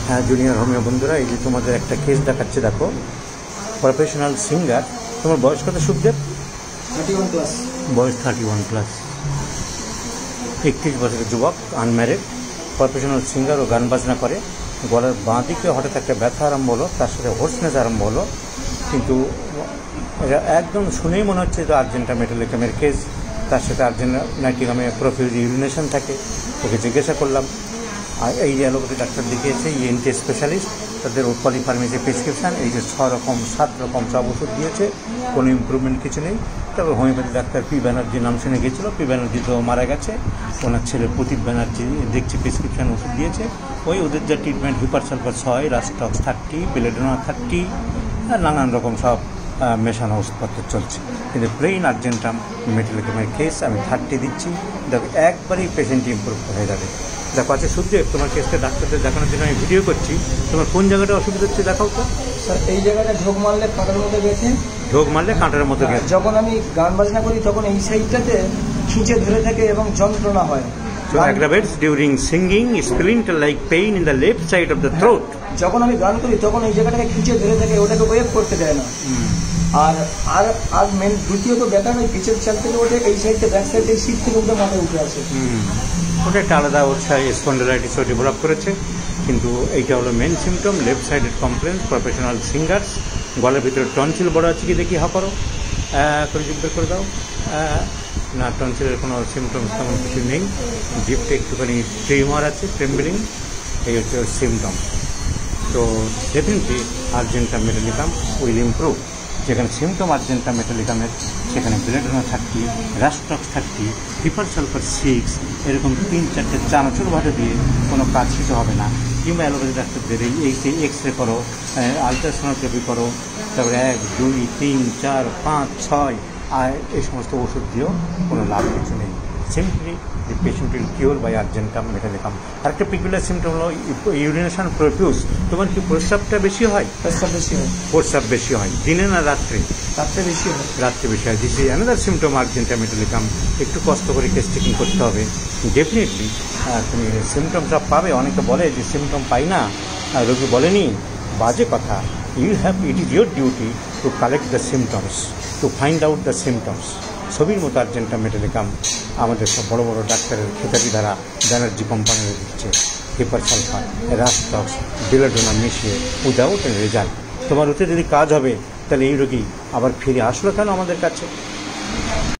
হ্যাঁ junior homeo বন্ধুরা, এই যে তোমাদের একটা কেস দেখাচ্ছে, দেখো প্রফেশনাল সিঙ্গার। তোমার বয়স কত সুখদেব? 31 প্লাস। বয়স 31 প্লাস, 31 বছরের যুবক, আনম্যারিড, প্রফেশনাল সিঙ্গার ও গান বাজনা করে। গলার বাঁ দিকে হঠাৎ একটা ব্যথা আরম্ভ হলো, তার সাথে হোর্সনেস আরম্ভ হলো, কিন্তু এটা একদম শুনেই মনে হচ্ছে যে আর্জেন্টা মেটালিকামের কেস। তার সাথে আর্জেন্টাইটিকামে প্রফিউজ ইউরিনেশন থাকে। ওকে জিজ্ঞাসা করলাম, আর এই অ্যালোপ্যাথি ডাক্তার দেখিয়েছে, ইএনটি স্পেশালিস্ট, তাদের পলিফার্মেসি প্রেসক্রিপশান, এই যে 6 রকম 7 রকম সব ওষুধ দিয়েছে, কোনো ইম্প্রুভমেন্ট কিছু নেই। তারপর হোমিওপ্যাথি ডাক্তার পি ব্যানার্জি নাম শুনে গেছিলো, পি ব্যানার্জি তো মারা গেছে, ওনার ছেলে প্রদীপ ব্যানার্জি দেখছি প্রেসক্রিপশান ওষুধ দিয়েছে। ওই ওদের যা ট্রিটমেন্ট, হিপারসালফার 6, রাস্টক্স 30, বেলেডোনা 30, আর নানান রকম সব মেশানো ওষুধপত্র চলছে। কিন্তু প্লেইন আর্জেন্টাম মেটালিকামের কেস আমি 30 দিচ্ছি, দেখো একবারই পেশেন্ট ইম্প্রুভ হয়ে যাবে। দেখো আচ্ছা সুখদেব, তোমার কেসটা ডাক্তারদের দেখানোর জন্য আমি ভিডিও করছি, তোমার কোন জায়গাটা অসুবিধা হচ্ছে দেখাও তো। স্যার এই জায়গাটা ঢোক মারলে কাঁটার মতো গেছে। ঢোক মারলে কাঁটার মতো গেছে। যখন আমি গান বাজনা করি তখন এই সাইডটাতে খিঁচে ধরে থাকে এবং যন্ত্রণা হয়। So aggravates during singing, splinter-like pain in the left side of the throat. যখন আমি গান করি তখন এই জায়গাটাকে খিঁচে ধরে থাকে, ওটাকে ওয়েভ করতে দেয় না। আর আর আর মেন দ্বিতীয়ত ব্যথা নয়, পিছের চাল থেকে ওঠে, এই সাইডটা ব্যাক সাইড, এই সিট থেকে উঠে মাথায় উঠে আছে। ওটা একটা আলাদা স্পন্ডালাইটিসও ডেভেলপ করেছে, কিন্তু এইটা হলো মেন সিমটম। লেফট সাইডের কমপ্লেন, প্রফেশনাল সিঙ্গার্স। গলার ভিতরে টনসিল বড় আছে কি দেখি, হা করো, করে জিজ্ঞেস করে দাও। না, টনসিলের কোনো সিমটমস তেমন কিছু নেই। জিপটা একটুখানি ট্রেমার আছে, ট্রেম্বলিং, এই হচ্ছে সিমটম। তো ডেফিনেটলি আর্জেন্টা মেটালিকাম উইল ইমপ্রুভ। যেখানে সিমটম আর্জেন্টা মেটালিকামের, সেখানে বেলেডোনা 30, রাস্টক্স 30, হিপারসালফার 6, এরকম 3-4টে চানাচুর ভাটো দিয়ে কোনো কাজ কিছু হবে না। কিংবা অ্যালোপ্যাথি ডাক্তারদের এই এক্স রে করো, আলট্রাসোনোগ্রাফি করো, তারপরে 1, 2, 3, 4, 5, 6, আর এই সমস্ত ওষুধ দিয়েও কোনো লাভ কিছু নেই। Simply the patient will cure by argentum metallicum. আরেকটা পিকুলার সিমটম হলো ইউরিনেশন প্রফিউজ। তোমার কি প্রস্রাবটা বেশি হয়? প্রস্রাব বেশি হয়। প্রস্রাব বেশি হয় দিনে না রাত্রে? রাত্রে বেশি হয়। রাত্রে বেশি হয়। This is another symptom argentum metallicum. একটু কষ্ট করে কেস চেকিং করতে হবে। ডেফিনেটলি তুমি সিমটম সব পাবে। অনেকে বলে যে সিমটম পাই না, রোগী বলেনি, বাজে কথা। It is your duty to collect the symptoms, to find out the symptoms. ছবির মতো আর্জেন্টা মেটালিকাম আমাদের সব বড় বড় ডাক্তারের খেতাবি দ্বারা ব্যানার্জি কোম্পানিরা দিচ্ছে। হিপারসালফার, রাস্টক্স, বেলেডোনা মিশিয়ে উইদাউট রেজাল্ট। তোমার ওতে যদি কাজ হবে তাহলে এই রোগী আবার ফিরে আসলো কেন আমাদের কাছে?